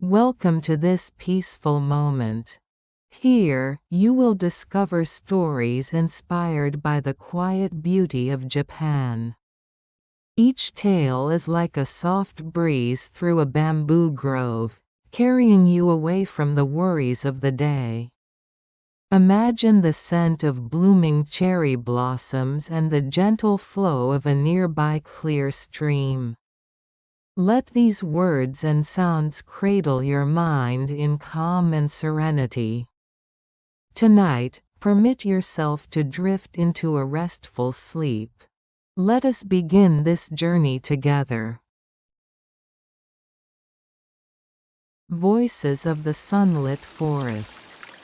Welcome to this peaceful moment. Here, you will discover stories inspired by the quiet beauty of Japan. Each tale is like a soft breeze through a bamboo grove, carrying you away from the worries of the day. Imagine the scent of blooming cherry blossoms and the gentle flow of a nearby clear stream. Let these words and sounds cradle your mind in calm and serenity. Tonight, permit yourself to drift into a restful sleep. Let us begin this journey together. Voices of the sunlit forest.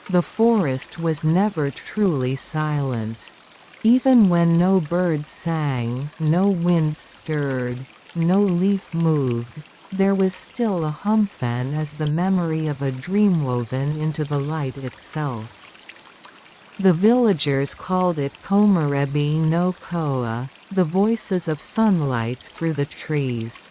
The forest was never truly silent. Even when no bird sang, no wind stirred, no leaf moved, there was still a hum-fan as the memory of a dream woven into the light itself. The villagers called it Komarebi no Koa, the voices of sunlight through the trees.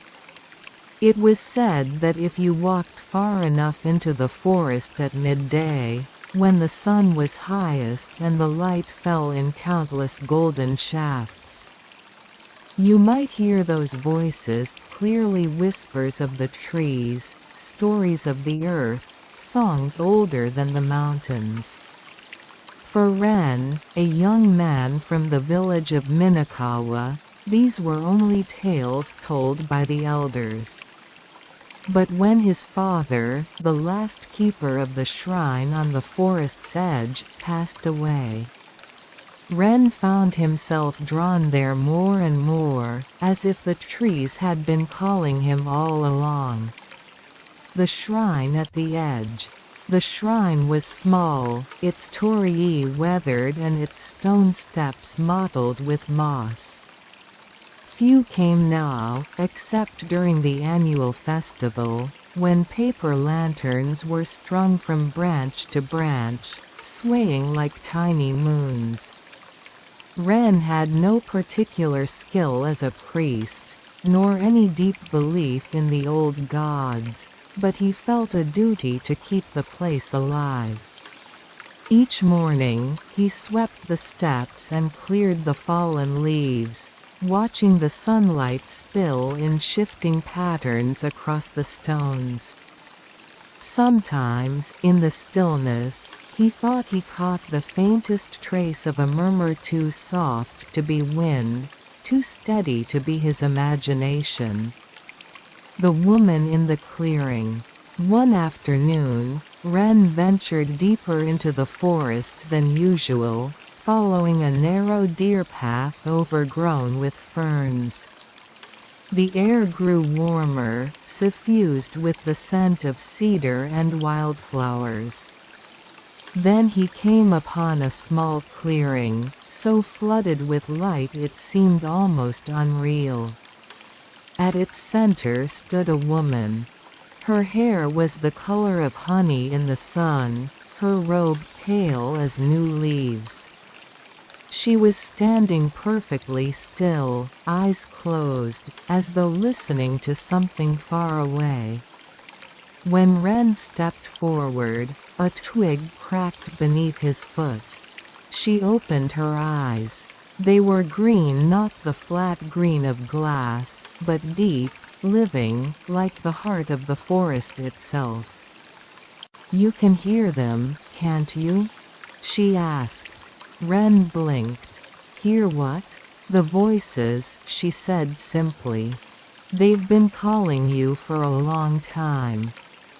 It was said that if you walked far enough into the forest at midday, when the sun was highest and the light fell in countless golden shafts, you might hear those voices, clearly whispers of the trees, stories of the earth, songs older than the mountains. For Ren, a young man from the village of Minakawa, these were only tales told by the elders. But when his father, the last keeper of the shrine on the forest's edge, passed away, Ren found himself drawn there more and more, as if the trees had been calling him all along. The shrine at the edge. The shrine was small, its torii weathered and its stone steps mottled with moss. Few came now, except during the annual festival, when paper lanterns were strung from branch to branch, swaying like tiny moons. Ren had no particular skill as a priest, nor any deep belief in the old gods, but he felt a duty to keep the place alive. Each morning, he swept the steps and cleared the fallen leaves, watching the sunlight spill in shifting patterns across the stones. Sometimes, in the stillness, he thought he caught the faintest trace of a murmur too soft to be wind, too steady to be his imagination. The woman in the clearing. One afternoon, Ren ventured deeper into the forest than usual, following a narrow deer path overgrown with ferns. The air grew warmer, suffused with the scent of cedar and wildflowers. Then he came upon a small clearing, so flooded with light it seemed almost unreal. At its center stood a woman. Her hair was the color of honey in the sun, her robe pale as new leaves. She was standing perfectly still, eyes closed, as though listening to something far away. When Ren stepped forward, a twig cracked beneath his foot. She opened her eyes. They were green, not the flat green of glass, but deep, living, like the heart of the forest itself. "You can hear them, can't you?" she asked. Ren blinked. "Hear what?" "The voices," she said simply. "They've been calling you for a long time.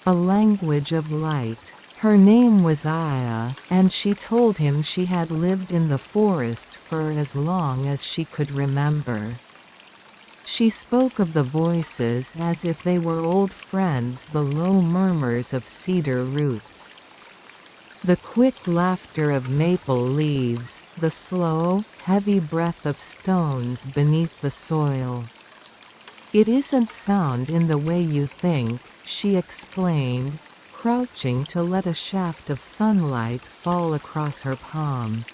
A language of light." Her name was Aya, and she told him she had lived in the forest for as long as she could remember. She spoke of the voices as if they were old friends, the low murmurs of cedar roots, the quick laughter of maple leaves, the slow, heavy breath of stones beneath the soil. "It isn't sound in the way you think," she explained, crouching to let a shaft of sunlight fall across her palm.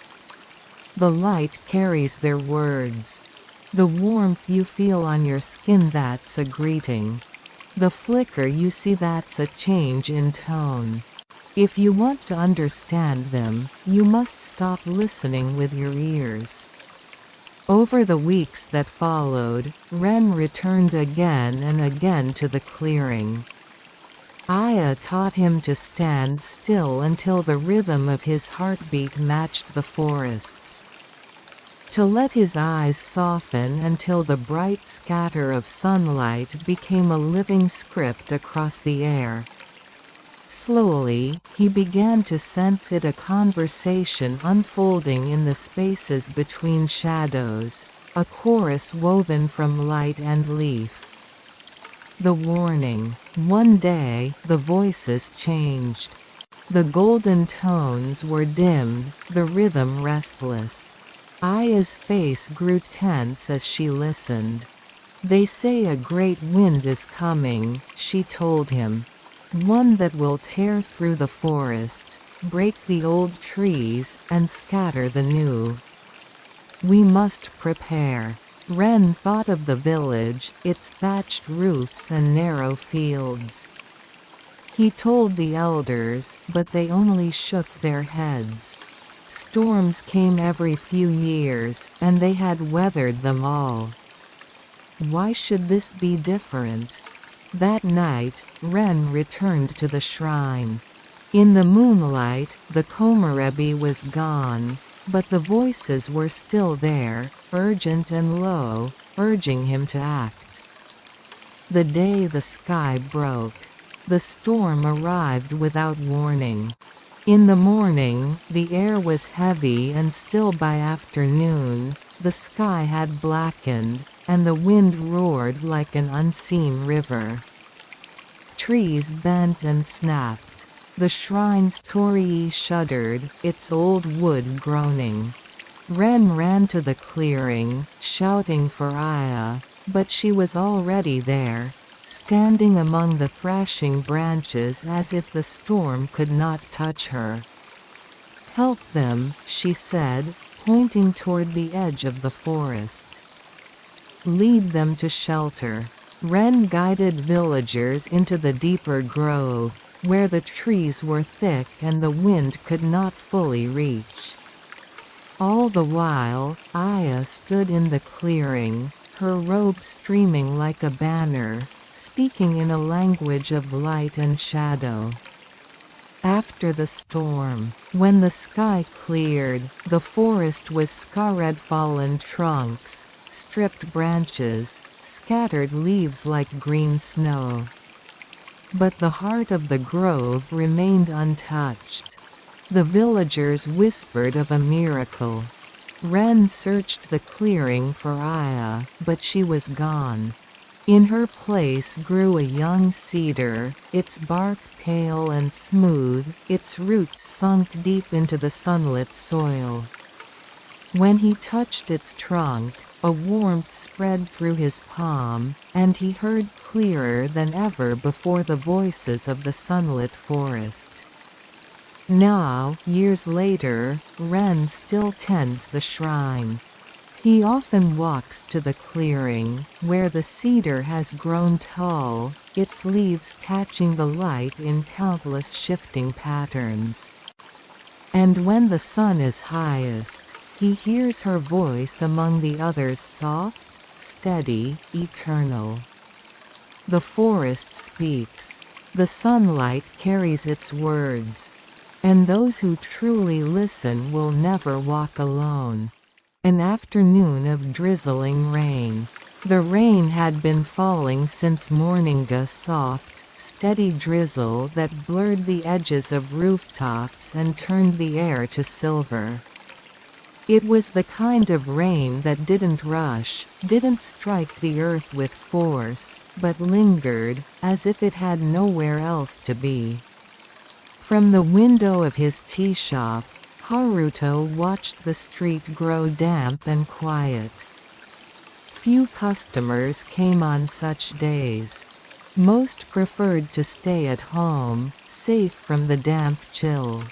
"The light carries their words. The warmth you feel on your skin, that's a greeting. The flicker you see, that's a change in tone. If you want to understand them, you must stop listening with your ears. Over the weeks that followed, Ren returned again and again to the clearing. Aya taught him to stand still until the rhythm of his heartbeat matched the forest's. To let his eyes soften until the bright scatter of sunlight became a living script across the air. Slowly, he began to sense it, a conversation unfolding in the spaces between shadows, a chorus woven from light and leaf. The warning. One day, the voices changed. The golden tones were dimmed, the rhythm restless. Aya's face grew tense as she listened. "They say a great wind is coming," she told him. "One that will tear through the forest, break the old trees, and scatter the new. We must prepare." Ren thought of the village, its thatched roofs and narrow fields. He told the elders, but they only shook their heads. Storms came every few years, and they had weathered them all. Why should this be different? That night, Ren returned to the shrine. In the moonlight, the komorebi was gone, but the voices were still there, urgent and low, urging him to act. The day the sky broke. The storm arrived without warning. In the morning, the air was heavy and still. By afternoon, the sky had blackened, and the wind roared like an unseen river. Trees bent and snapped. The shrine's torii shuddered, its old wood groaning. Ren ran to the clearing, shouting for Aya, but she was already there, standing among the thrashing branches as if the storm could not touch her. "Help them," she said, pointing toward the edge of the forest. "Lead them to shelter." Ren guided villagers into the deeper grove, where the trees were thick and the wind could not fully reach. All the while, Aya stood in the clearing, her robe streaming like a banner, speaking in a language of light and shadow. After the storm, when the sky cleared, the forest was scarred, fallen trunks, stripped branches, scattered leaves like green snow. But the heart of the grove remained untouched. The villagers whispered of a miracle. Ren searched the clearing for Aya, but she was gone. In her place grew a young cedar, its bark pale and smooth, its roots sunk deep into the sunlit soil. When he touched its trunk, a warmth spread through his palm, and he heard clearer than ever before the voices of the sunlit forest. Now, years later, Ren still tends the shrine. He often walks to the clearing, where the cedar has grown tall, its leaves catching the light in countless shifting patterns. And when the sun is highest, he hears her voice among the others, soft, steady, eternal. The forest speaks. The sunlight carries its words. And those who truly listen will never walk alone. An afternoon of drizzling rain. The rain had been falling since morning, a soft, steady drizzle that blurred the edges of rooftops and turned the air to silver. It was the kind of rain that didn't rush, didn't strike the earth with force, but lingered, as if it had nowhere else to be. From the window of his tea shop, Haruto watched the street grow damp and quiet. Few customers came on such days. Most preferred to stay at home, safe from the damp chill.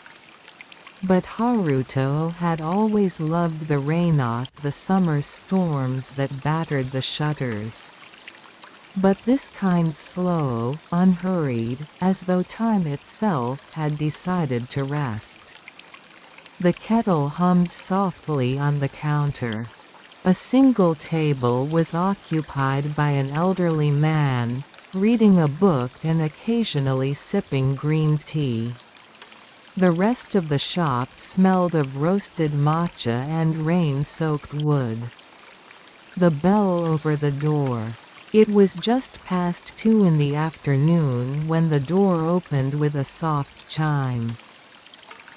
But Haruto had always loved the rain, not the summer storms that battered the shutters. But this kind slow, unhurried, as though time itself had decided to rest. The kettle hummed softly on the counter. A single table was occupied by an elderly man, reading a book and occasionally sipping green tea. The rest of the shop smelled of roasted matcha and rain-soaked wood. The bell over the door. It was just past 2 in the afternoon when the door opened with a soft chime.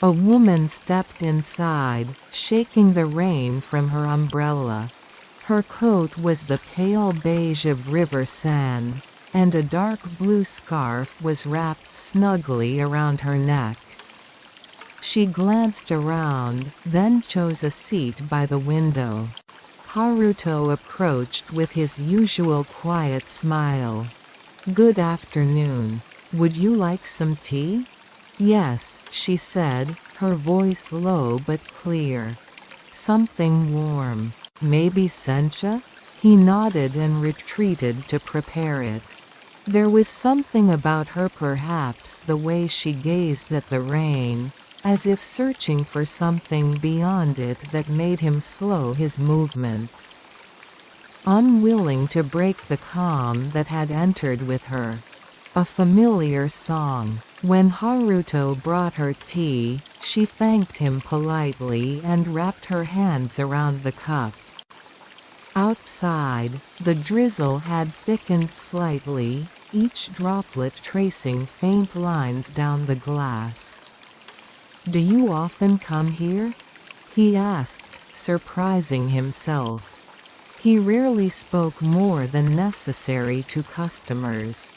A woman stepped inside, shaking the rain from her umbrella. Her coat was the pale beige of river sand, and a dark blue scarf was wrapped snugly around her neck. She glanced around, then chose a seat by the window. Haruto approached with his usual quiet smile. "Good afternoon. Would you like some tea?" "Yes," she said, her voice low but clear. "Something warm. Maybe sencha?" He nodded and retreated to prepare it. There was something about her, perhaps the way she gazed at the rain, as if searching for something beyond it, that made him slow his movements. Unwilling to break the calm that had entered with her. A familiar song. When Haruto brought her tea, she thanked him politely and wrapped her hands around the cup. Outside, the drizzle had thickened slightly, each droplet tracing faint lines down the glass. "Do you often come here?" he asked, surprising himself. He rarely spoke more than necessary to customers.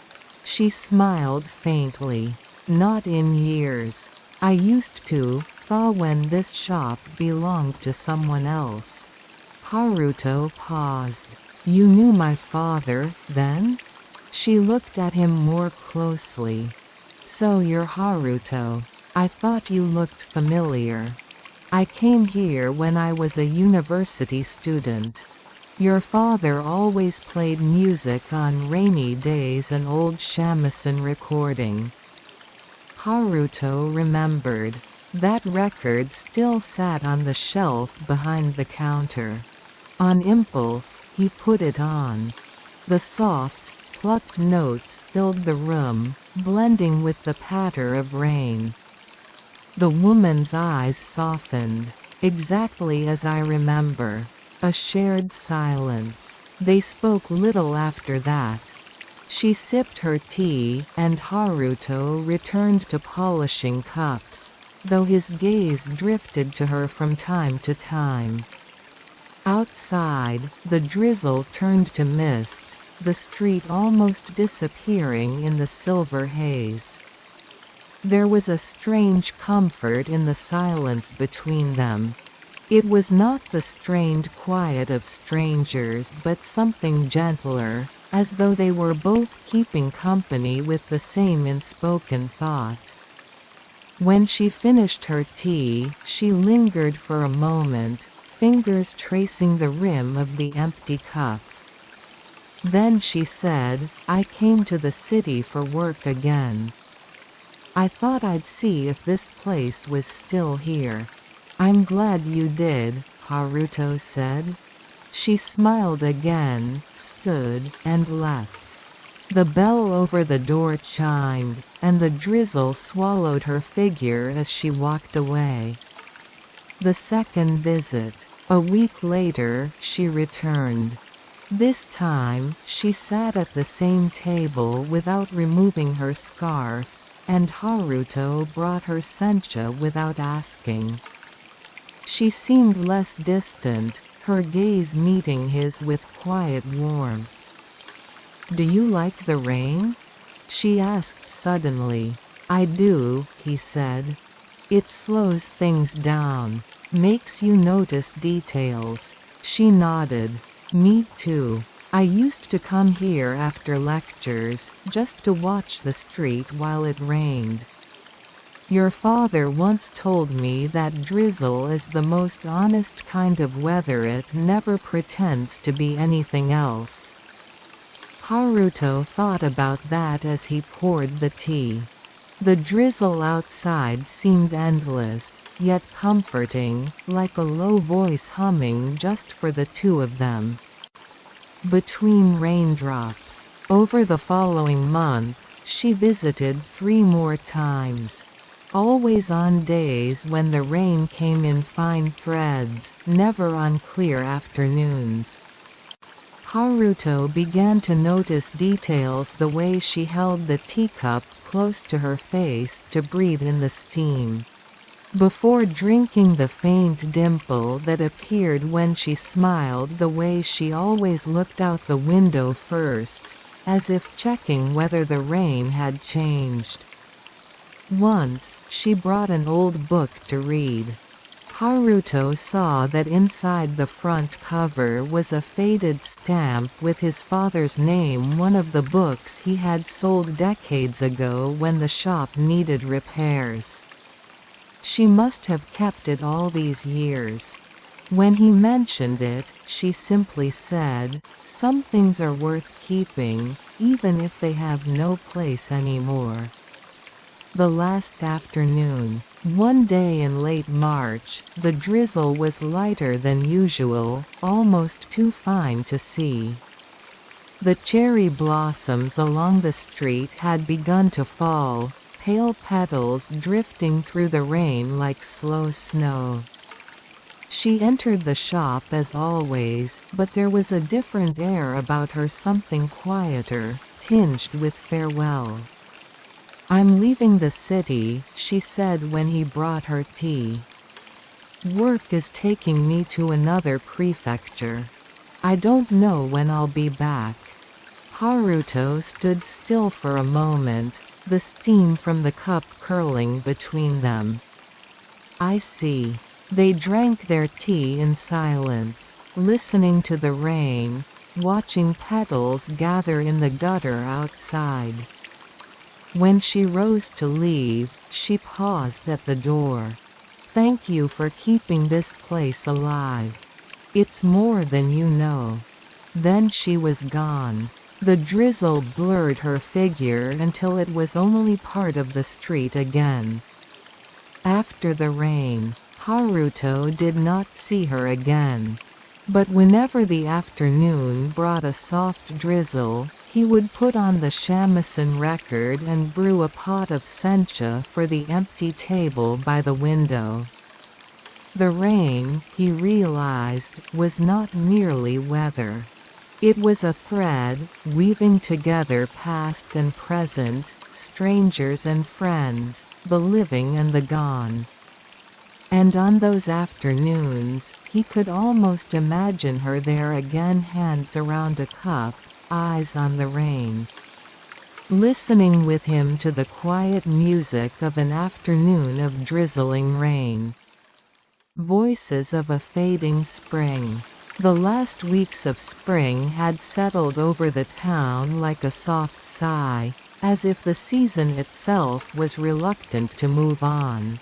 She smiled faintly. "Not in years. I used to, when this shop belonged to someone else." Haruto paused. "You knew my father, then?" She looked at him more closely. "So you're Haruto. I thought you looked familiar. I came here when I was a university student. Your father always played music on rainy days, an old shamisen recording." Haruto remembered. That record still sat on the shelf behind the counter. On impulse, he put it on. The soft, plucked notes filled the room, blending with the patter of rain. The woman's eyes softened. "Exactly as I remember." A shared silence. They spoke little after that. She sipped her tea, and Haruto returned to polishing cups, though his gaze drifted to her from time to time. Outside, the drizzle turned to mist, the street almost disappearing in the silver haze. There was a strange comfort in the silence between them. It was not the strained quiet of strangers, but something gentler, as though they were both keeping company with the same unspoken thought. When she finished her tea, she lingered for a moment, fingers tracing the rim of the empty cup. Then she said, "I came to the city for work again. I thought I'd see if this place was still here." "I'm glad you did," Haruto said. She smiled again, stood, and left. The bell over the door chimed, and the drizzle swallowed her figure as she walked away. The second visit. A week later, she returned. This time, she sat at the same table without removing her scarf, and Haruto brought her sencha without asking. She seemed less distant, her gaze meeting his with quiet warmth. "Do you like the rain?" she asked suddenly. "I do," he said. "It slows things down. Makes you notice details." She nodded. "Me too. I used to come here after lectures, just to watch the street while it rained. Your father once told me that drizzle is the most honest kind of weather, it never pretends to be anything else." Haruto thought about that as he poured the tea. The drizzle outside seemed endless, yet comforting, like a low voice humming just for the two of them. Between raindrops. Over the following month, she visited 3 more times. Always on days when the rain came in fine threads, never on clear afternoons. Haruto began to notice details, the way she held the teacup close to her face to breathe in the steam. Before drinking, the faint dimple that appeared when she smiled, the way she always looked out the window first, as if checking whether the rain had changed. Once, she brought an old book to read. Haruto saw that inside the front cover was a faded stamp with his father's name, one of the books he had sold decades ago when the shop needed repairs. She must have kept it all these years. When he mentioned it, she simply said, "Some things are worth keeping, even if they have no place anymore." The last afternoon. One day in late March, the drizzle was lighter than usual, almost too fine to see. The cherry blossoms along the street had begun to fall, pale petals drifting through the rain like slow snow. She entered the shop as always, but there was a different air about her, something quieter, tinged with farewell. "I'm leaving the city," she said when he brought her tea. "Work is taking me to another prefecture. I don't know when I'll be back." Haruto stood still for a moment, the steam from the cup curling between them. "I see." They drank their tea in silence, listening to the rain, watching petals gather in the gutter outside. When she rose to leave, she paused at the door. "Thank you for keeping this place alive. It's more than you know." Then she was gone. The drizzle blurred her figure until it was only part of the street again. After the rain, Haruto did not see her again. But whenever the afternoon brought a soft drizzle, he would put on the shamisen record and brew a pot of sencha for the empty table by the window. The rain, he realized, was not merely weather. It was a thread, weaving together past and present, strangers and friends, the living and the gone. And on those afternoons, he could almost imagine her there again, hands around a cup, eyes on the rain. Listening with him to the quiet music of an afternoon of drizzling rain. Voices of a fading spring. The last weeks of spring had settled over the town like a soft sigh, as if the season itself was reluctant to move on.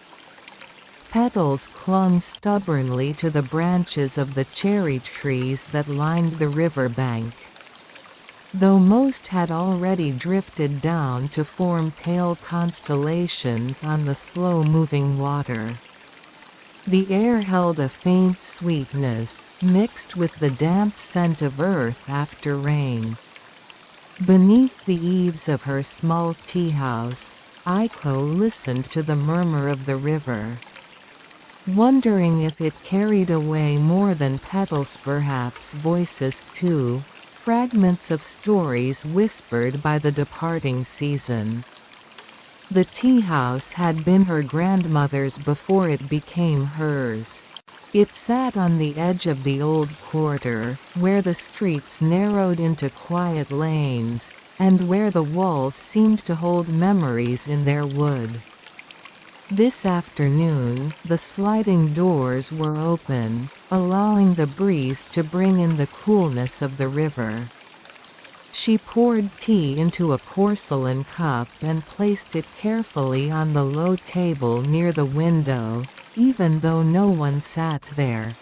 Petals clung stubbornly to the branches of the cherry trees that lined the river bank. Though most had already drifted down to form pale constellations on the slow-moving water. The air held a faint sweetness, mixed with the damp scent of earth after rain. Beneath the eaves of her small tea-house, Aiko listened to the murmur of the river. Wondering if it carried away more than petals, perhaps voices too, fragments of stories whispered by the departing season. The tea-house had been her grandmother's before it became hers. It sat on the edge of the old quarter, where the streets narrowed into quiet lanes, and where the walls seemed to hold memories in their wood. This afternoon, the sliding doors were open, allowing the breeze to bring in the coolness of the river. She poured tea into a porcelain cup and placed it carefully on the low table near the window, even though no one sat there.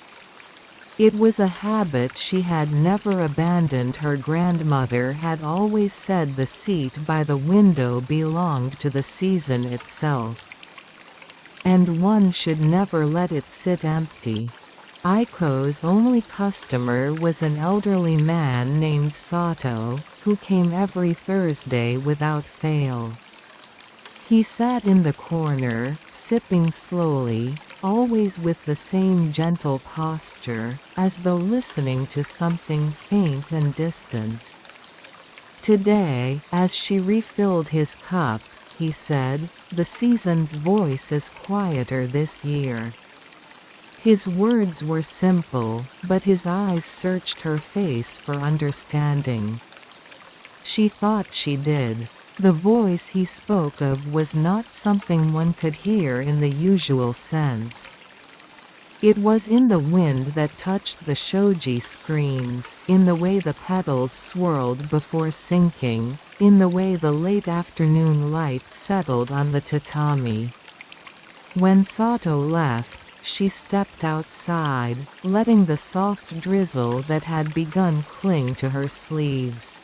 It was a habit she had never abandoned. Her grandmother had always said the seat by the window belonged to the season itself, and one should never let it sit empty. Aiko's only customer was an elderly man named Sato, who came every Thursday without fail. He sat in the corner, sipping slowly, always with the same gentle posture, as though listening to something faint and distant. Today, as she refilled his cup, he said, "The season's voice is quieter this year." His words were simple, but his eyes searched her face for understanding. She thought she did. The voice he spoke of was not something one could hear in the usual sense. It was in the wind that touched the shoji screens, in the way the petals swirled before sinking, in the way the late afternoon light settled on the tatami. When Sato left, she stepped outside, letting the soft drizzle that had begun cling to her sleeves.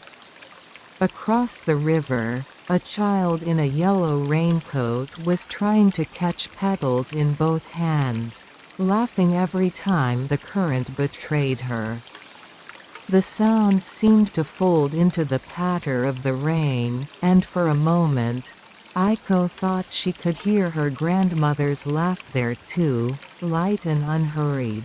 Across the river, a child in a yellow raincoat was trying to catch petals in both hands, laughing every time the current betrayed her. The sound seemed to fold into the patter of the rain, and for a moment, Aiko thought she could hear her grandmother's laugh there too, light and unhurried.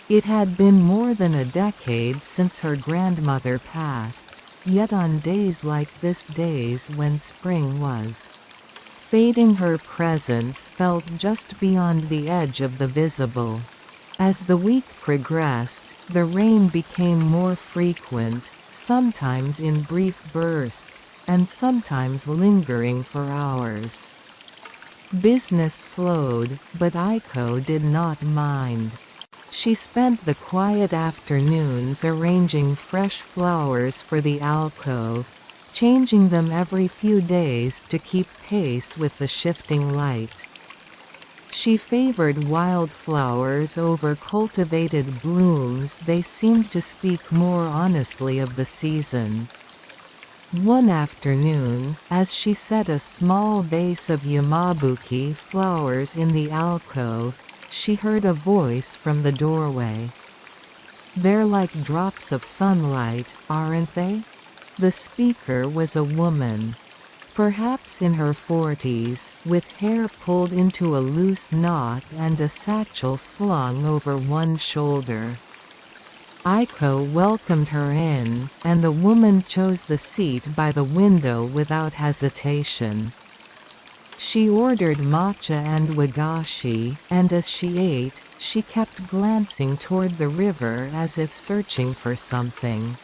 It had been more than a decade since her grandmother passed, yet on days like this, days when spring was fading, her presence felt just beyond the edge of the visible. As the week progressed, the rain became more frequent, sometimes in brief bursts, and sometimes lingering for hours. Business slowed, but Aiko did not mind. She spent the quiet afternoons arranging fresh flowers for the alcove, changing them every few days to keep pace with the shifting light. She favored wildflowers over cultivated blooms. They seemed to speak more honestly of the season. One afternoon, as she set a small vase of yamabuki flowers in the alcove, she heard a voice from the doorway. "They're like drops of sunlight, aren't they?" The speaker was a woman, perhaps in her 40s, with hair pulled into a loose knot and a satchel slung over one shoulder. Aiko welcomed her in, and the woman chose the seat by the window without hesitation. She ordered matcha and wagashi, and as she ate, she kept glancing toward the river as if searching for something.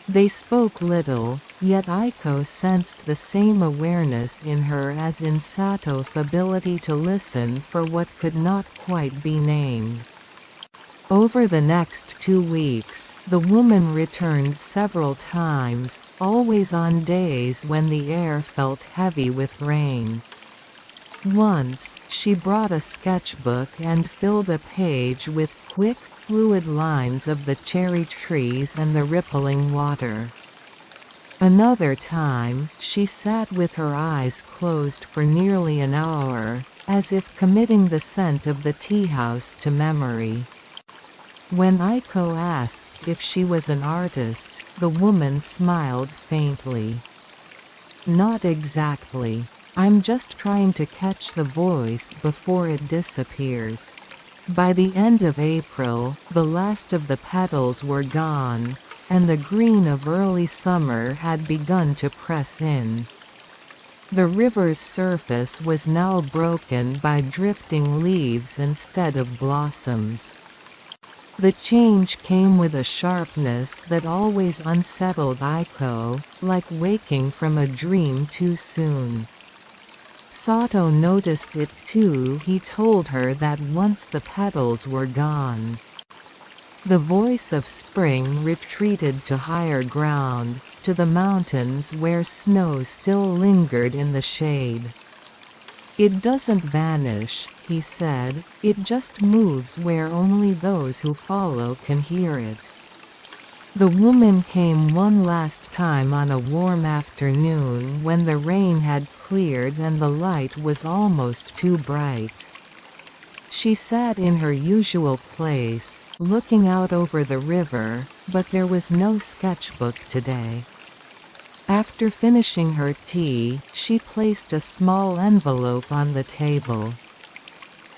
They spoke little, yet Aiko sensed the same awareness in her as in Sato's ability to listen for what could not quite be named. Over the next 2 weeks, the woman returned several times, always on days when the air felt heavy with rain. Once, she brought a sketchbook and filled a page with quick, fluid lines of the cherry trees and the rippling water. Another time, she sat with her eyes closed for nearly an hour, as if committing the scent of the tea house to memory. When Aiko asked if she was an artist, the woman smiled faintly. "Not exactly. I'm just trying to catch the voice before it disappears." By the end of April, the last of the petals were gone, and the green of early summer had begun to press in. The river's surface was now broken by drifting leaves instead of blossoms. The change came with a sharpness that always unsettled Aiko, like waking from a dream too soon. Sato noticed it too. He told her that once the petals were gone, the voice of spring retreated to higher ground, to the mountains where snow still lingered in the shade. "It doesn't vanish," he said, "it just moves where only those who follow can hear it." The woman came one last time on a warm afternoon when the rain had cleared and the light was almost too bright. She sat in her usual place, looking out over the river, but there was no sketchbook today. After finishing her tea, she placed a small envelope on the table.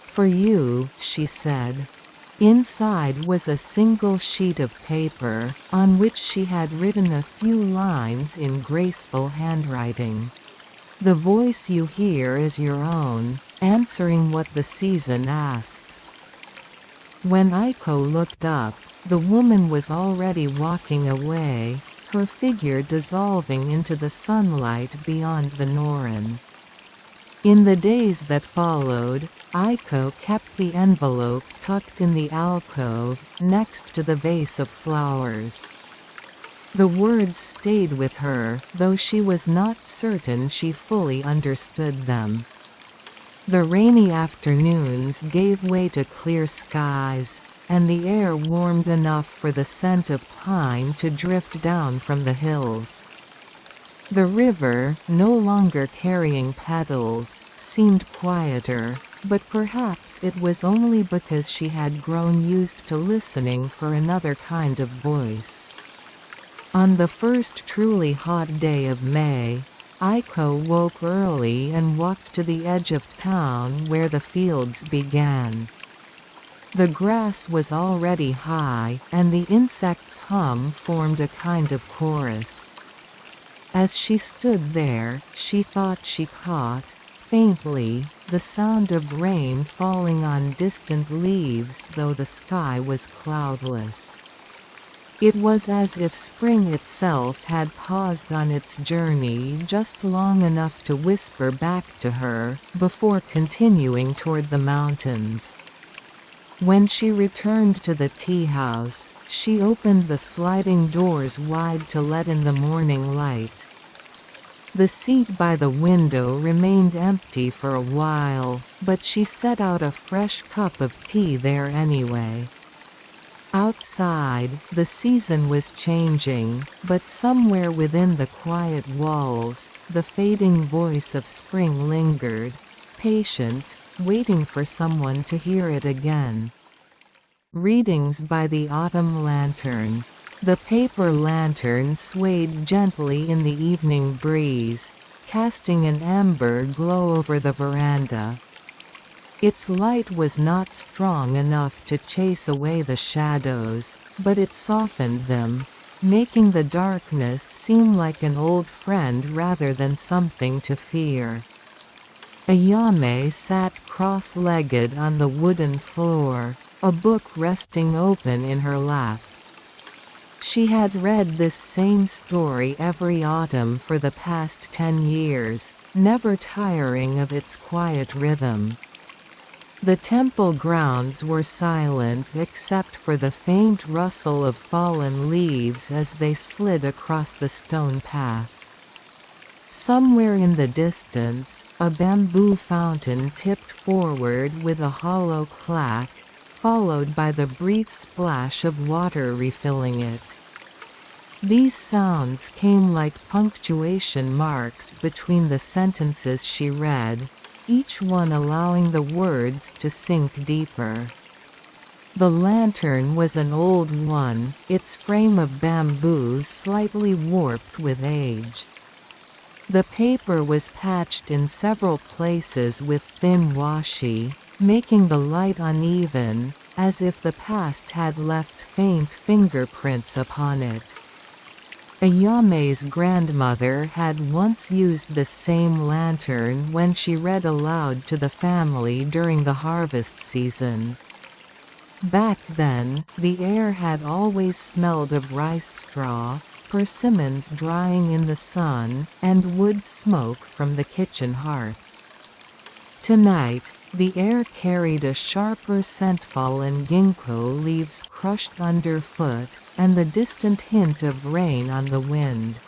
"For you," she said. Inside was a single sheet of paper, on which she had written a few lines in graceful handwriting. "The voice you hear is your own, answering what the season asks." When Aiko looked up, the woman was already walking away, her figure dissolving into the sunlight beyond the Noren. In the days that followed, Aiko kept the envelope tucked in the alcove, next to the vase of flowers. The words stayed with her, though she was not certain she fully understood them. The rainy afternoons gave way to clear skies, and the air warmed enough for the scent of pine to drift down from the hills. The river, no longer carrying petals, seemed quieter, but perhaps it was only because she had grown used to listening for another kind of voice. On the first truly hot day of May, Aiko woke early and walked to the edge of town where the fields began. The grass was already high, and the insects' hum formed a kind of chorus. As she stood there, she thought she caught, faintly, the sound of rain falling on distant leaves though the sky was cloudless. It was as if spring itself had paused on its journey just long enough to whisper back to her, before continuing toward the mountains. When she returned to the tea house, she opened the sliding doors wide to let in the morning light. The seat by the window remained empty for a while, but she set out a fresh cup of tea there anyway. Outside, the season was changing, but somewhere within the quiet walls, the fading voice of spring lingered, patient, waiting for someone to hear it again. Readings by the autumn lantern. The paper lantern swayed gently in the evening breeze, casting an amber glow over the veranda. Its light was not strong enough to chase away the shadows, but it softened them, making the darkness seem like an old friend rather than something to fear. Ayame sat cross-legged on the wooden floor, a book resting open in her lap. She had read this same story every autumn for the past 10 years, never tiring of its quiet rhythm. The temple grounds were silent except for the faint rustle of fallen leaves as they slid across the stone path. Somewhere in the distance, a bamboo fountain tipped forward with a hollow clack, followed by the brief splash of water refilling it. These sounds came like punctuation marks between the sentences she read, each one allowing the words to sink deeper. The lantern was an old one, its frame of bamboo slightly warped with age. The paper was patched in several places with thin washi, making the light uneven, as if the past had left faint fingerprints upon it. Ayame's grandmother had once used the same lantern when she read aloud to the family during the harvest season. Back then, the air had always smelled of rice straw, persimmons drying in the sun, and wood smoke from the kitchen hearth. Tonight, the air carried a sharper scentful and ginkgo leaves crushed underfoot, and the distant hint of rain on the wind.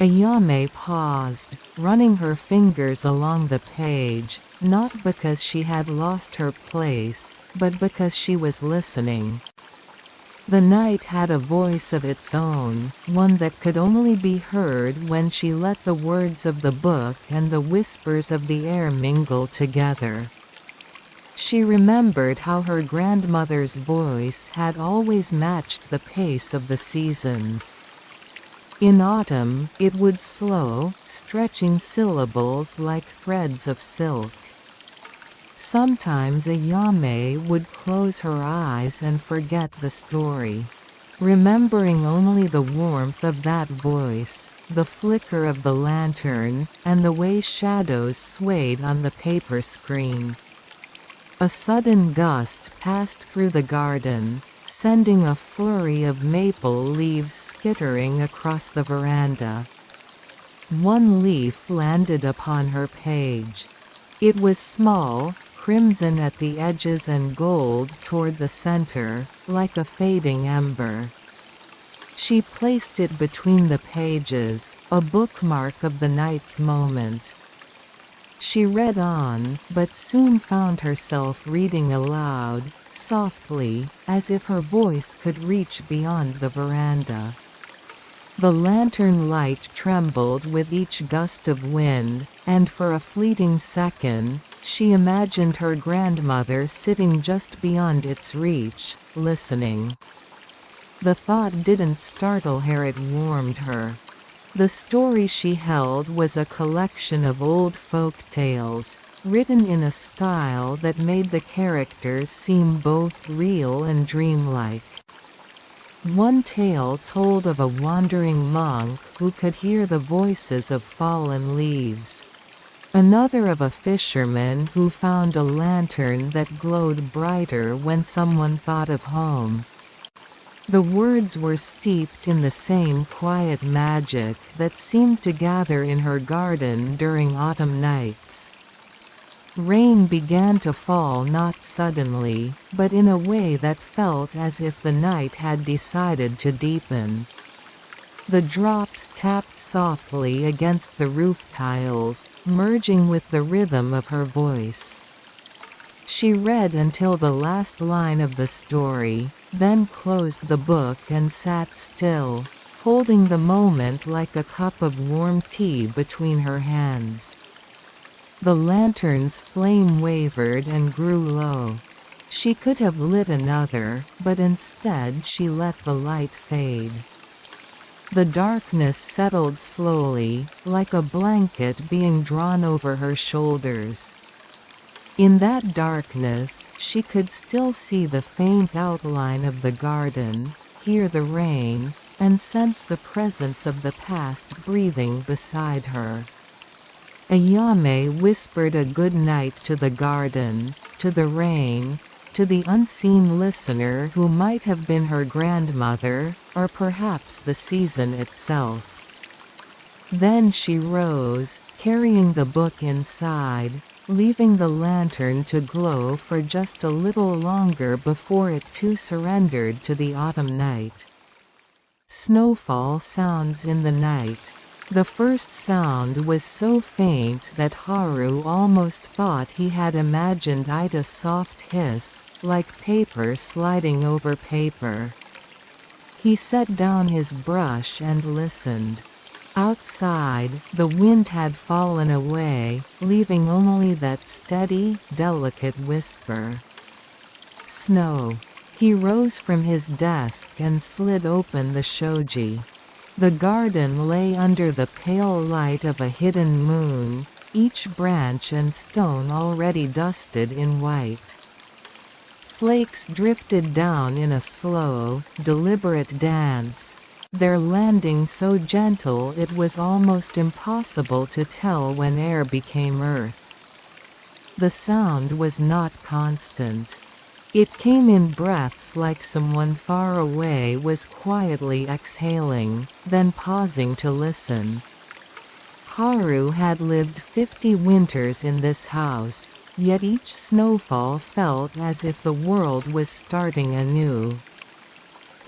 Ayame paused, running her fingers along the page, not because she had lost her place, but because she was listening. The night had a voice of its own, one that could only be heard when she let the words of the book and the whispers of the air mingle together. She remembered how her grandmother's voice had always matched the pace of the seasons. In autumn, it would slow, stretching syllables like threads of silk. Sometimes Ayame would close her eyes and forget the story, remembering only the warmth of that voice, the flicker of the lantern, and the way shadows swayed on the paper screen. A sudden gust passed through the garden, sending a flurry of maple leaves skittering across the veranda. One leaf landed upon her page. It was small, crimson at the edges and gold toward the center, like a fading ember. She placed it between the pages, a bookmark of the night's moment. She read on, but soon found herself reading aloud, softly, as if her voice could reach beyond the veranda. The lantern light trembled with each gust of wind, and for a fleeting second, she imagined her grandmother sitting just beyond its reach, listening. The thought didn't startle her, it warmed her. The story she held was a collection of old folk tales, written in a style that made the characters seem both real and dreamlike. One tale told of a wandering monk who could hear the voices of fallen leaves. Another of a fisherman who found a lantern that glowed brighter when someone thought of home. The words were steeped in the same quiet magic that seemed to gather in her garden during autumn nights. Rain began to fall not suddenly, but in a way that felt as if the night had decided to deepen. The drops tapped softly against the roof tiles, merging with the rhythm of her voice. She read until the last line of the story, then closed the book and sat still, holding the moment like a cup of warm tea between her hands. The lantern's flame wavered and grew low. She could have lit another, but instead she let the light fade. The darkness settled slowly, like a blanket being drawn over her shoulders. In that darkness, she could still see the faint outline of the garden, hear the rain, and sense the presence of the past breathing beside her. Ayame whispered a good night to the garden, to the rain, to the unseen listener who might have been her grandmother, or perhaps the season itself. Then she rose, carrying the book inside, leaving the lantern to glow for just a little longer before it too surrendered to the autumn night. Snowfall sounds in the night. The first sound was so faint that Haru almost thought he had imagined it a soft hiss, like paper sliding over paper. He set down his brush and listened. Outside, the wind had fallen away, leaving only that steady, delicate whisper. Snow. He rose from his desk and slid open the shoji. The garden lay under the pale light of a hidden moon, each branch and stone already dusted in white. Flakes drifted down in a slow, deliberate dance, their landing so gentle it was almost impossible to tell when air became earth. The sound was not constant. It came in breaths like someone far away was quietly exhaling, then pausing to listen. Haru had lived 50 winters in this house, yet each snowfall felt as if the world was starting anew.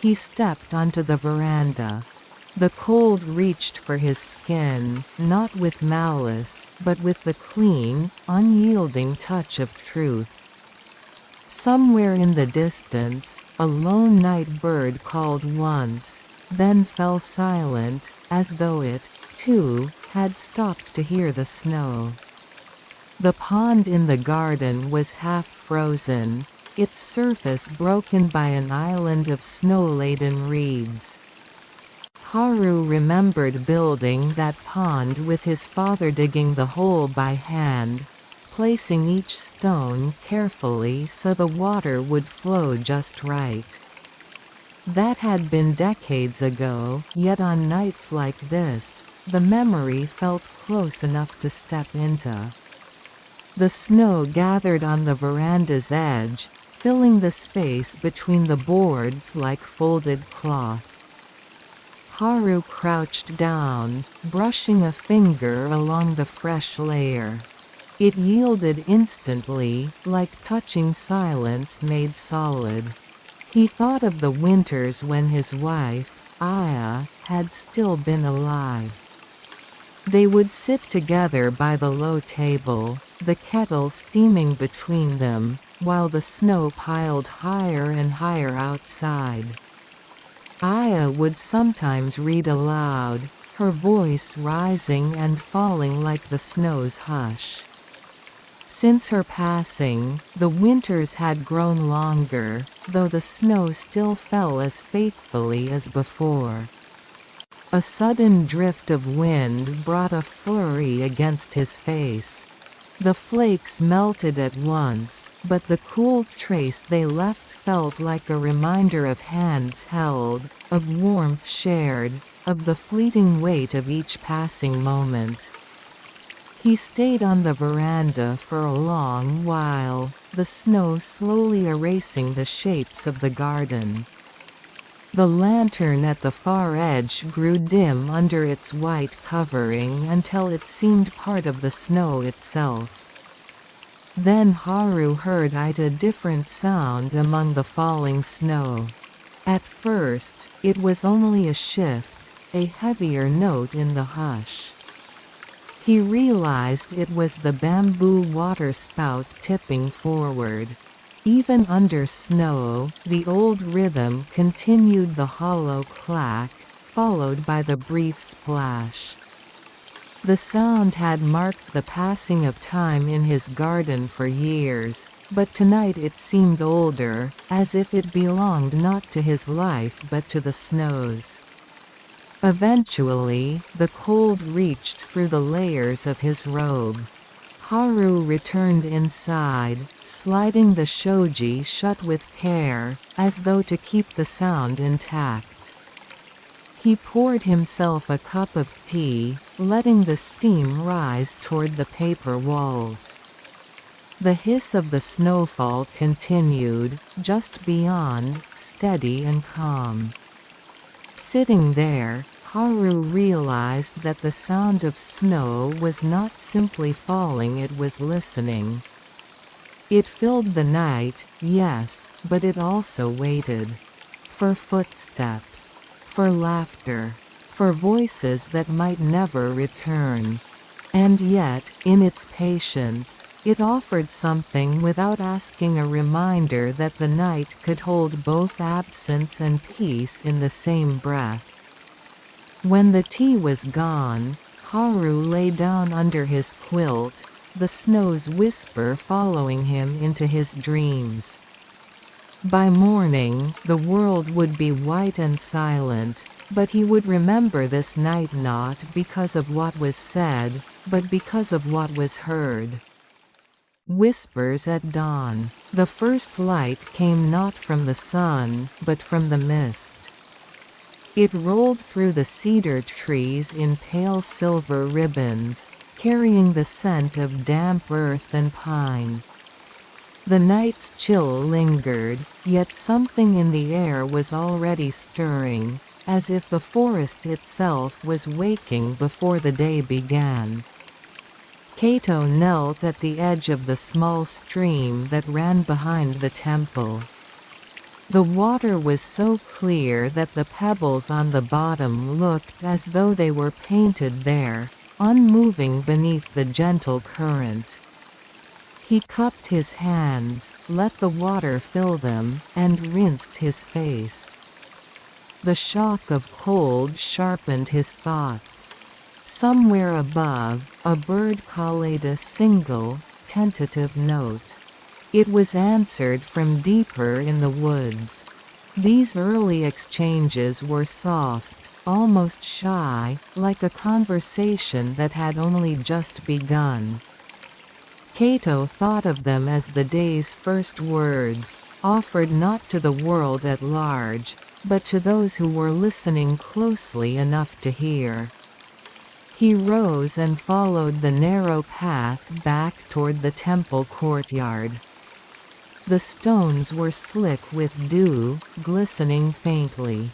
He stepped onto the veranda. The cold reached for his skin, not with malice, but with the clean, unyielding touch of truth. Somewhere in the distance, a lone night bird called once, then fell silent, as though it, too, had stopped to hear the snow. The pond in the garden was half frozen, its surface broken by an island of snow-laden reeds. Haru remembered building that pond with his father, digging the hole by hand, placing each stone carefully so the water would flow just right. That had been decades ago, yet on nights like this, the memory felt close enough to step into. The snow gathered on the veranda's edge, filling the space between the boards like folded cloth. Haru crouched down, brushing a finger along the fresh layer. It yielded instantly, like touching silence made solid. He thought of the winters when his wife, Aya, had still been alive. They would sit together by the low table, the kettle steaming between them, while the snow piled higher and higher outside. Aya would sometimes read aloud, her voice rising and falling like the snow's hush. Since her passing, the winters had grown longer, though the snow still fell as faithfully as before. A sudden drift of wind brought a flurry against his face. The flakes melted at once, but the cool trace they left felt like a reminder of hands held, of warmth shared, of the fleeting weight of each passing moment. He stayed on the veranda for a long while, the snow slowly erasing the shapes of the garden. The lantern at the far edge grew dim under its white covering until it seemed part of the snow itself. Then Haru heard a different sound among the falling snow. At first, it was only a shift, a heavier note in the hush. He realized it was the bamboo water spout tipping forward. Even under snow, the old rhythm continued, the hollow clack, followed by the brief splash. The sound had marked the passing of time in his garden for years, but tonight it seemed older, as if it belonged not to his life but to the snows. Eventually, the cold reached through the layers of his robe. Haru returned inside, sliding the shoji shut with care, as though to keep the sound intact. He poured himself a cup of tea, letting the steam rise toward the paper walls. The hiss of the snowfall continued, just beyond, steady and calm. Sitting there, Haru realized that the sound of snow was not simply falling, it was listening. It filled the night, yes, but it also waited. For footsteps. For laughter. For voices that might never return. And yet, in its patience, it offered something without asking, a reminder that the night could hold both absence and peace in the same breath. When the tea was gone, Haru lay down under his quilt, the snow's whisper following him into his dreams. By morning, the world would be white and silent, but he would remember this night not because of what was said, but because of what was heard. Whispers at dawn. The first light came not from the sun, but from the mist. It rolled through the cedar trees in pale silver ribbons, carrying the scent of damp earth and pine. The night's chill lingered, yet something in the air was already stirring, as if the forest itself was waking before the day began. Kato knelt at the edge of the small stream that ran behind the temple. The water was so clear that the pebbles on the bottom looked as though they were painted there, unmoving beneath the gentle current. He cupped his hands, let the water fill them, and rinsed his face. The shock of cold sharpened his thoughts. Somewhere above, a bird called a single, tentative note. It was answered from deeper in the woods. These early exchanges were soft, almost shy, like a conversation that had only just begun. Cato thought of them as the day's first words, offered not to the world at large, but to those who were listening closely enough to hear. He rose and followed the narrow path back toward the temple courtyard. The stones were slick with dew, glistening faintly.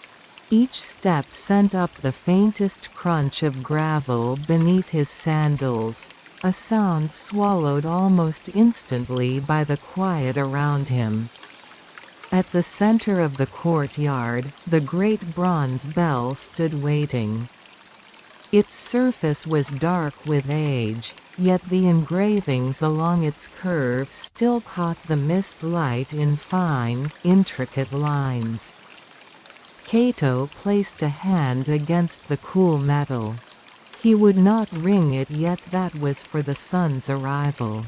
Each step sent up the faintest crunch of gravel beneath his sandals, a sound swallowed almost instantly by the quiet around him. At the center of the courtyard, the great bronze bell stood waiting. Its surface was dark with age, yet the engravings along its curve still caught the mist light in fine, intricate lines. Cato placed a hand against the cool metal. He would not ring it yet, that was for the sun's arrival.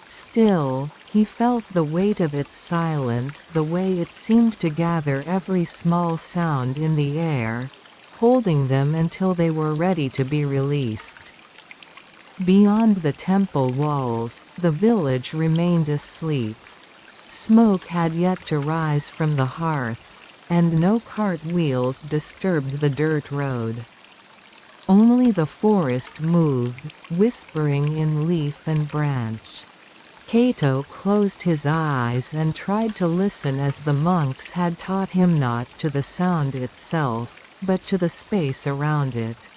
Still, he felt the weight of its silence, the way it seemed to gather every small sound in the air, holding them until they were ready to be released. Beyond the temple walls, the village remained asleep. Smoke had yet to rise from the hearths, and no cart wheels disturbed the dirt road. Only the forest moved, whispering in leaf and branch. Cato closed his eyes and tried to listen as the monks had taught him, not to the sound itself, but to the space around it.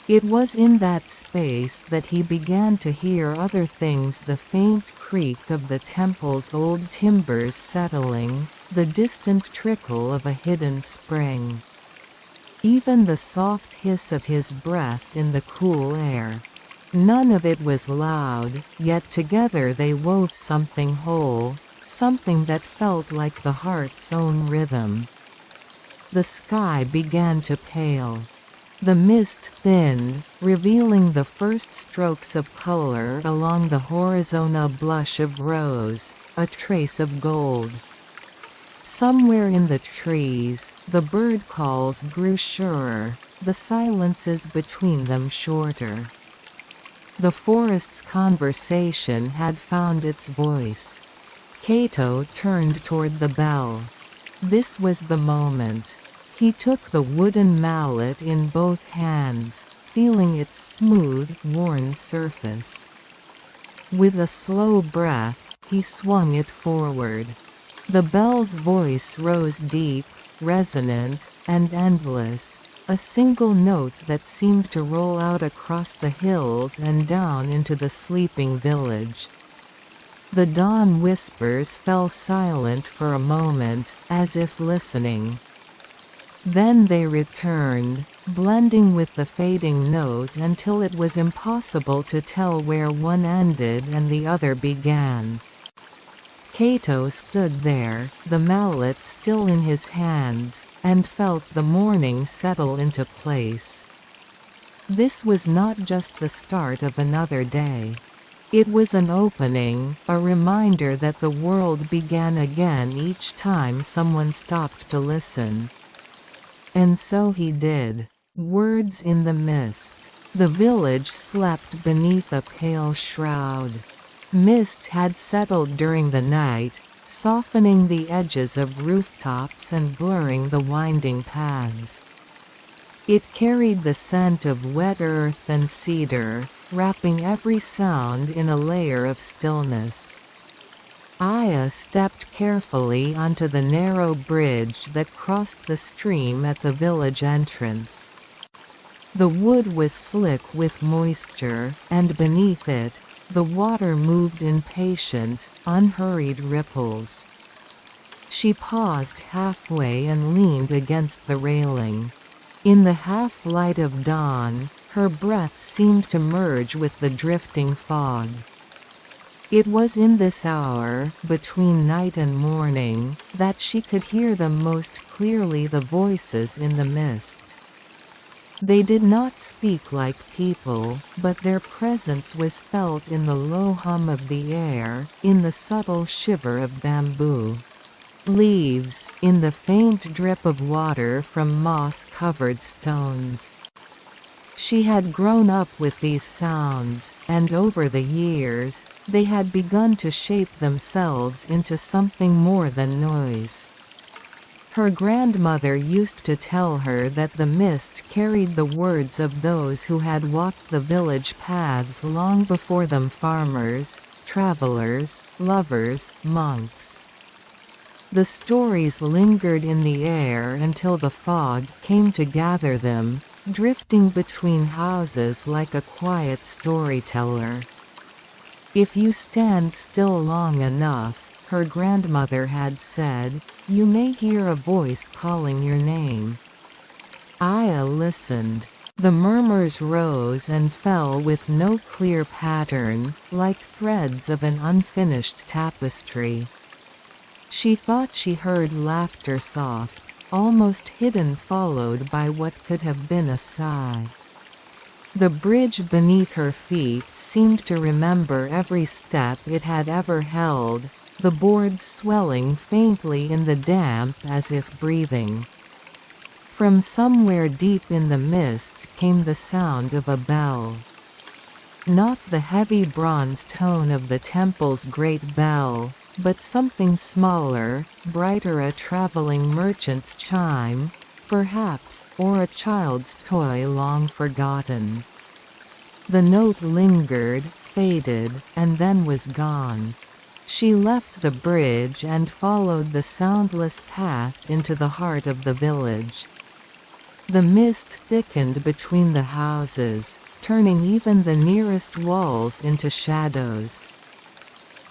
It was in that space that he began to hear other things: the faint creak of the temple's old timbers settling, the distant trickle of a hidden spring. Even the soft hiss of his breath in the cool air. None of it was loud, yet together they wove something whole, something that felt like the heart's own rhythm. The sky began to pale. The mist thinned, revealing the first strokes of color along the horizon: a blush of rose, a trace of gold. Somewhere in the trees, the bird calls grew surer, the silences between them shorter. The forest's conversation had found its voice. Cato turned toward the bell. This was the moment. He took the wooden mallet in both hands, feeling its smooth, worn surface. With a slow breath, he swung it forward. The bell's voice rose deep, resonant, and endless, a single note that seemed to roll out across the hills and down into the sleeping village. The dawn whispers fell silent for a moment, as if listening. Then they returned, blending with the fading note until it was impossible to tell where one ended and the other began. Cato stood there, the mallet still in his hands, and felt the morning settle into place. This was not just the start of another day. It was an opening, a reminder that the world began again each time someone stopped to listen. And so he did. Words in the mist. The village slept beneath a pale shroud. Mist had settled during the night, softening the edges of rooftops and blurring the winding paths. It carried the scent of wet earth and cedar, wrapping every sound in a layer of stillness. Aya stepped carefully onto the narrow bridge that crossed the stream at the village entrance. The wood was slick with moisture, and beneath it, the water moved in patient, unhurried ripples. She paused halfway and leaned against the railing. In the half-light of dawn, her breath seemed to merge with the drifting fog. It was in this hour, between night and morning, that she could hear them most clearly, the voices in the mist. They did not speak like people, but their presence was felt in the low hum of the air, in the subtle shiver of bamboo leaves, in the faint drip of water from moss-covered stones. She had grown up with these sounds, and over the years, they had begun to shape themselves into something more than noise. Her grandmother used to tell her that the mist carried the words of those who had walked the village paths long before them, farmers, travelers, lovers, monks. The stories lingered in the air until the fog came to gather them, drifting between houses like a quiet storyteller. If you stand still long enough, her grandmother had said, you may hear a voice calling your name. Aya listened. The murmurs rose and fell with no clear pattern, like threads of an unfinished tapestry. She thought she heard laughter, soft, almost hidden, followed by what could have been a sigh. The bridge beneath her feet seemed to remember every step it had ever held, the boards swelling faintly in the damp as if breathing. From somewhere deep in the mist came the sound of a bell. Not the heavy bronze tone of the temple's great bell, but something smaller, brighter, a traveling merchant's chime, perhaps, or a child's toy long forgotten. The note lingered, faded, and then was gone. She left the bridge and followed the soundless path into the heart of the village. The mist thickened between the houses, turning even the nearest walls into shadows.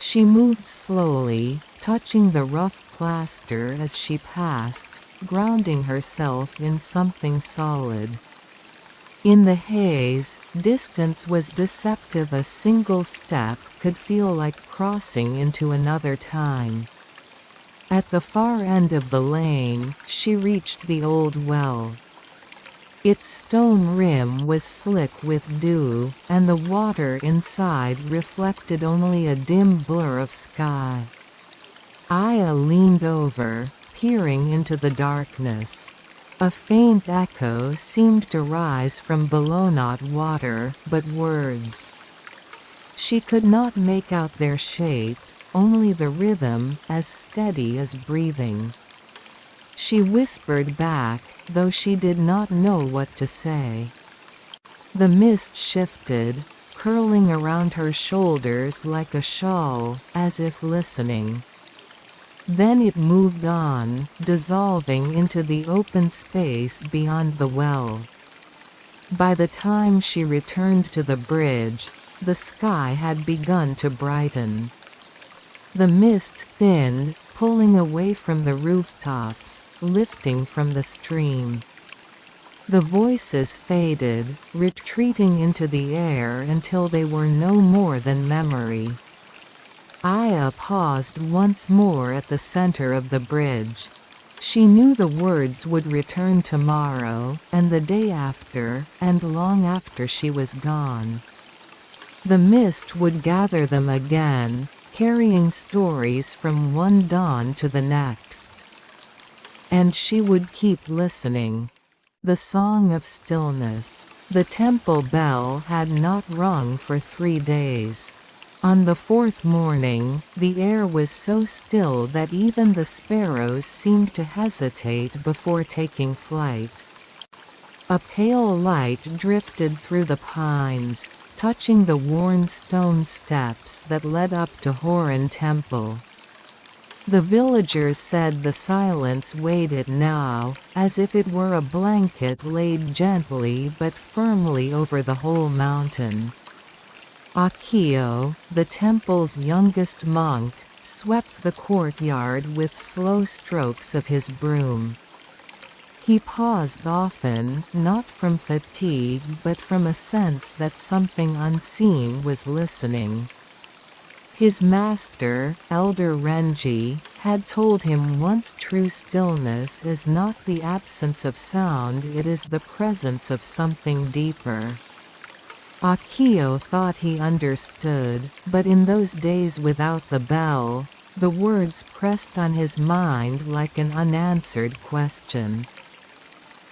She moved slowly, touching the rough plaster as she passed, grounding herself in something solid. In the haze, distance was deceptive. A single step could feel like crossing into another time. At the far end of the lane, she reached the old well. Its stone rim was slick with dew, and the water inside reflected only a dim blur of sky. Aya leaned over, peering into the darkness. A faint echo seemed to rise from below, not water, but words. She could not make out their shape, only the rhythm, as steady as breathing. She whispered back, though she did not know what to say. The mist shifted, curling around her shoulders like a shawl, as if listening. Then it moved on, dissolving into the open space beyond the well. By the time she returned to the bridge, the sky had begun to brighten. The mist thinned, pulling away from the rooftops, lifting from the stream. The voices faded, retreating into the air until they were no more than memory. Aya paused once more at the center of the bridge. She knew the words would return tomorrow, and the day after, and long after she was gone. The mist would gather them again, carrying stories from one dawn to the next. And she would keep listening. The song of stillness. The temple bell had not rung for 3 days. On the 4th morning, the air was so still that even the sparrows seemed to hesitate before taking flight. A pale light drifted through the pines, touching the worn stone steps that led up to Horan Temple. The villagers said the silence weighed it now, as if it were a blanket laid gently but firmly over the whole mountain. Akio, the temple's youngest monk, swept the courtyard with slow strokes of his broom. He paused often, not from fatigue but from a sense that something unseen was listening. His master, Elder Renji, had told him once true stillness is not the absence of sound, it is the presence of something deeper. Akio thought he understood, but in those days without the bell, the words pressed on his mind like an unanswered question.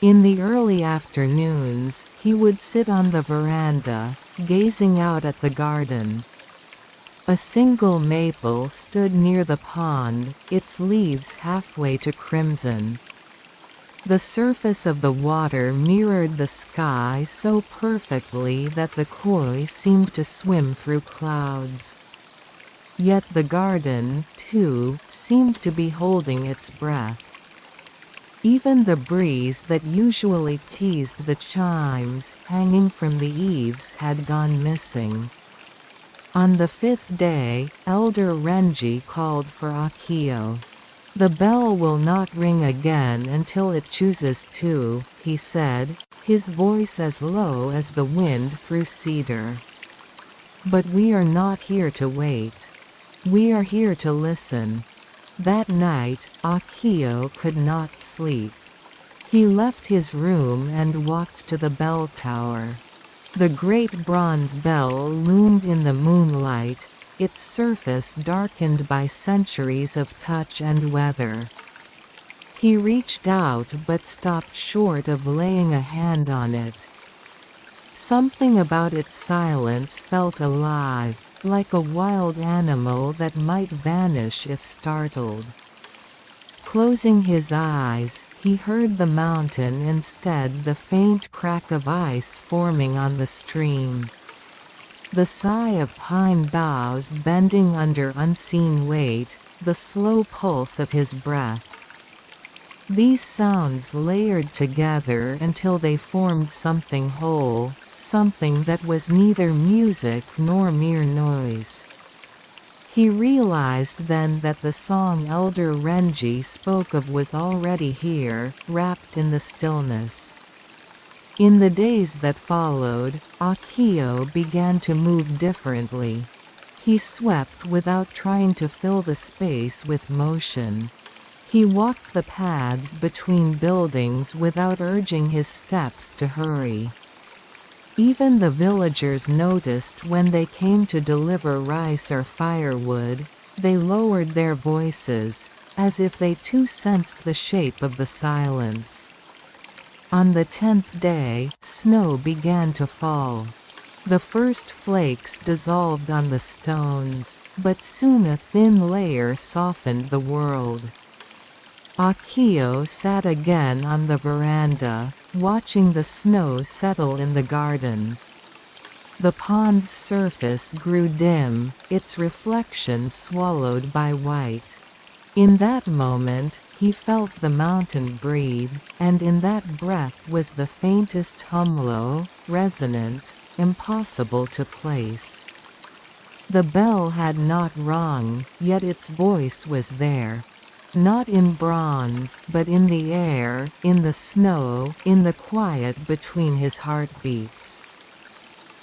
In the early afternoons, he would sit on the veranda, gazing out at the garden. A single maple stood near the pond, its leaves halfway to crimson. The surface of the water mirrored the sky so perfectly that the koi seemed to swim through clouds. Yet the garden, too, seemed to be holding its breath. Even the breeze that usually teased the chimes hanging from the eaves had gone missing. On the fifth day, Elder Renji called for Akio. "The bell will not ring again until it chooses to," he said, his voice as low as the wind through cedar. "But we are not here to wait. We are here to listen." That night, Akio could not sleep. He left his room and walked to the bell tower. The great bronze bell loomed in the moonlight, its surface darkened by centuries of touch and weather. He reached out but stopped short of laying a hand on it. Something about its silence felt alive, like a wild animal that might vanish if startled. Closing his eyes, he heard the mountain instead, the faint crack of ice forming on the stream. The sigh of pine boughs bending under unseen weight, the slow pulse of his breath. These sounds layered together until they formed something whole, something that was neither music nor mere noise. He realized then that the song Elder Renji spoke of was already here, wrapped in the stillness. In the days that followed, Akio began to move differently. He swept without trying to fill the space with motion. He walked the paths between buildings without urging his steps to hurry. Even the villagers noticed when they came to deliver rice or firewood. They lowered their voices, as if they too sensed the shape of the silence. On the 10th day, snow began to fall. The first flakes dissolved on the stones, but soon a thin layer softened the world. Akio sat again on the veranda, watching the snow settle in the garden. The pond's surface grew dim, its reflection swallowed by white. In that moment, he felt the mountain breathe, and in that breath was the faintest hum, low, resonant, impossible to place. The bell had not rung, yet its voice was there. Not in bronze, but in the air, in the snow, in the quiet between his heartbeats.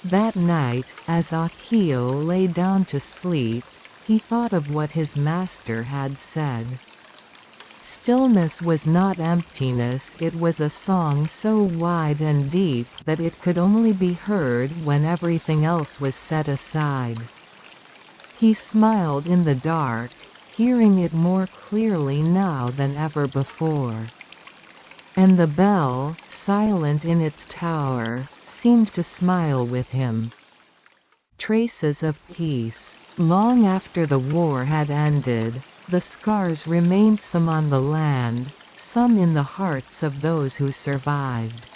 That night, as Akio lay down to sleep, he thought of what his master had said. Stillness was not emptiness, it was a song so wide and deep that it could only be heard when everything else was set aside. He smiled in the dark, hearing it more clearly now than ever before. And the bell, silent in its tower, seemed to smile with him. Traces of peace. Long after the war had ended, the scars remained, some on the land, some in the hearts of those who survived.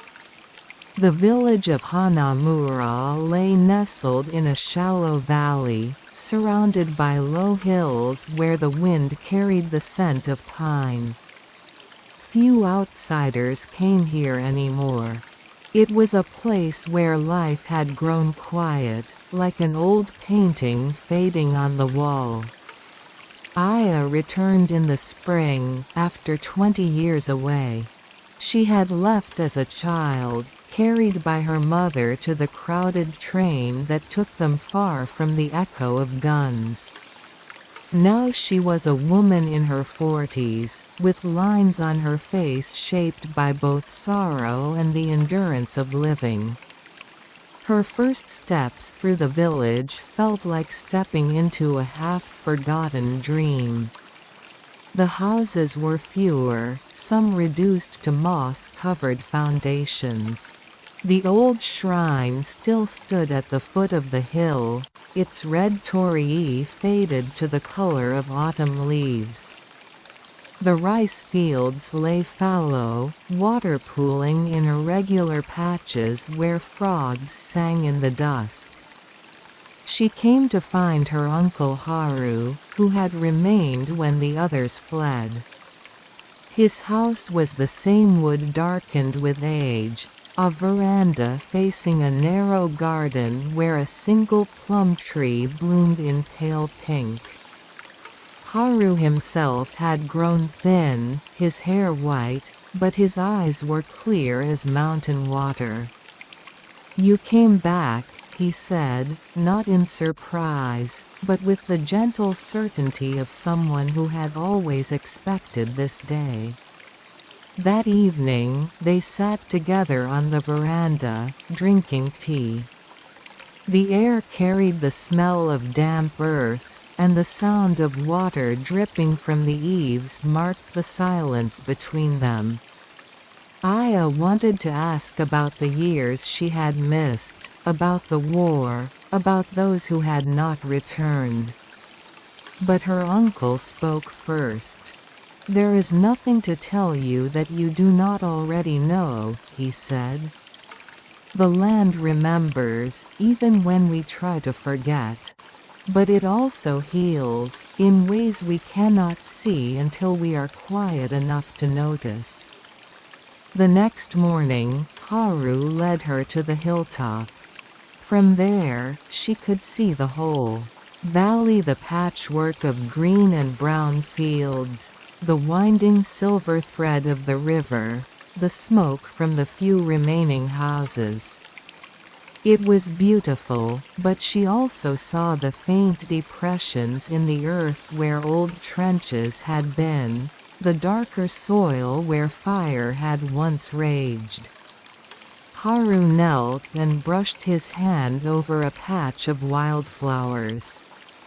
The village of Hanamura lay nestled in a shallow valley, surrounded by low hills where the wind carried the scent of pine. Few outsiders came here anymore. It was a place where life had grown quiet, like an old painting fading on the wall. Aya returned in the spring, after 20 years away. She had left as a child, carried by her mother to the crowded train that took them far from the echo of guns. Now she was a woman in her 40s, with lines on her face shaped by both sorrow and the endurance of living. Her first steps through the village felt like stepping into a half-forgotten dream. The houses were fewer, some reduced to moss-covered foundations. The old shrine still stood at the foot of the hill, its red torii faded to the color of autumn leaves. The rice fields lay fallow, water pooling in irregular patches where frogs sang in the dusk. She came to find her uncle Haru, who had remained when the others fled. His house was the same wood darkened with age, a veranda facing a narrow garden where a single plum tree bloomed in pale pink. Haru himself had grown thin, his hair white, but his eyes were clear as mountain water. "You came back," he said, not in surprise, but with the gentle certainty of someone who had always expected this day. That evening, they sat together on the veranda, drinking tea. The air carried the smell of damp earth, and the sound of water dripping from the eaves marked the silence between them. Aya wanted to ask about the years she had missed, about the war, about those who had not returned. But her uncle spoke first. "There is nothing to tell you that you do not already know," he said. "The land remembers, even when we try to forget. But it also heals, in ways we cannot see until we are quiet enough to notice." The next morning, Haru led her to the hilltop. From there, she could see the whole valley, the patchwork of green and brown fields, the winding silver thread of the river, the smoke from the few remaining houses. It was beautiful, but she also saw the faint depressions in the earth where old trenches had been, the darker soil where fire had once raged. Haru knelt and brushed his hand over a patch of wildflowers.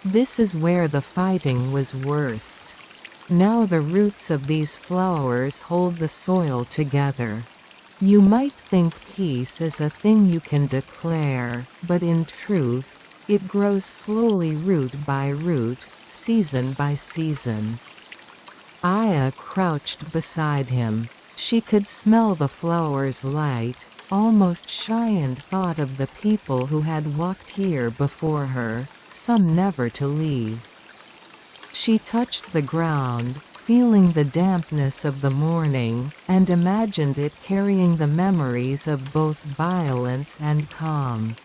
"This is where the fighting was worst. Now the roots of these flowers hold the soil together. You might think peace is a thing you can declare, but in truth, it grows slowly root by root, season by season." Aya crouched beside him. She could smell the flowers' light, almost shy, and thought of the people who had walked here before her, some never to leave. She touched the ground, feeling the dampness of the morning, and imagined it carrying the memories of both violence and calm.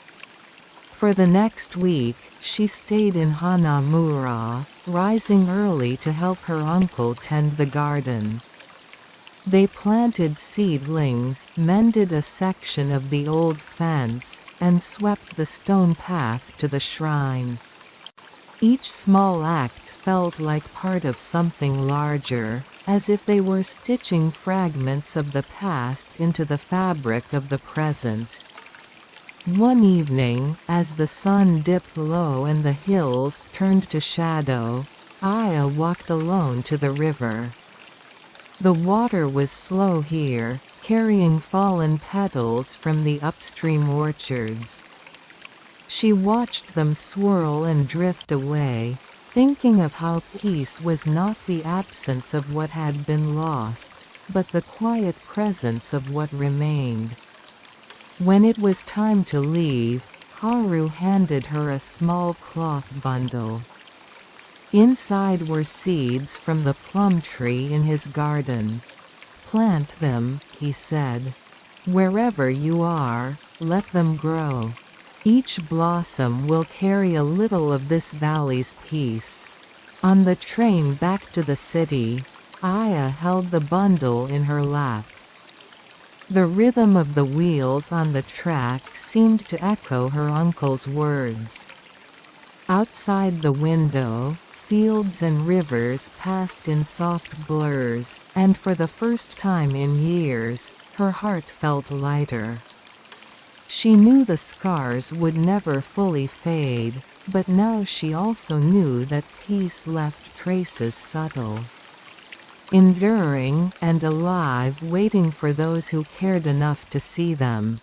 For the next week, she stayed in Hanamura, rising early to help her uncle tend the garden. They planted seedlings, mended a section of the old fence, and swept the stone path to the shrine. Each small act felt like part of something larger, as if they were stitching fragments of the past into the fabric of the present. One evening, as the sun dipped low and the hills turned to shadow, Aya walked alone to the river. The water was slow here, carrying fallen petals from the upstream orchards. She watched them swirl and drift away, thinking of how peace was not the absence of what had been lost, but the quiet presence of what remained. When it was time to leave, Haru handed her a small cloth bundle. Inside were seeds from the plum tree in his garden. "Plant them," he said. "Wherever you are, let them grow. Each blossom will carry a little of this valley's peace." On the train back to the city, Aya held the bundle in her lap. The rhythm of the wheels on the track seemed to echo her uncle's words. Outside the window, fields and rivers passed in soft blurs, and for the first time in years, her heart felt lighter. She knew the scars would never fully fade, but now she also knew that peace left traces subtle, enduring and alive, waiting for those who cared enough to see them.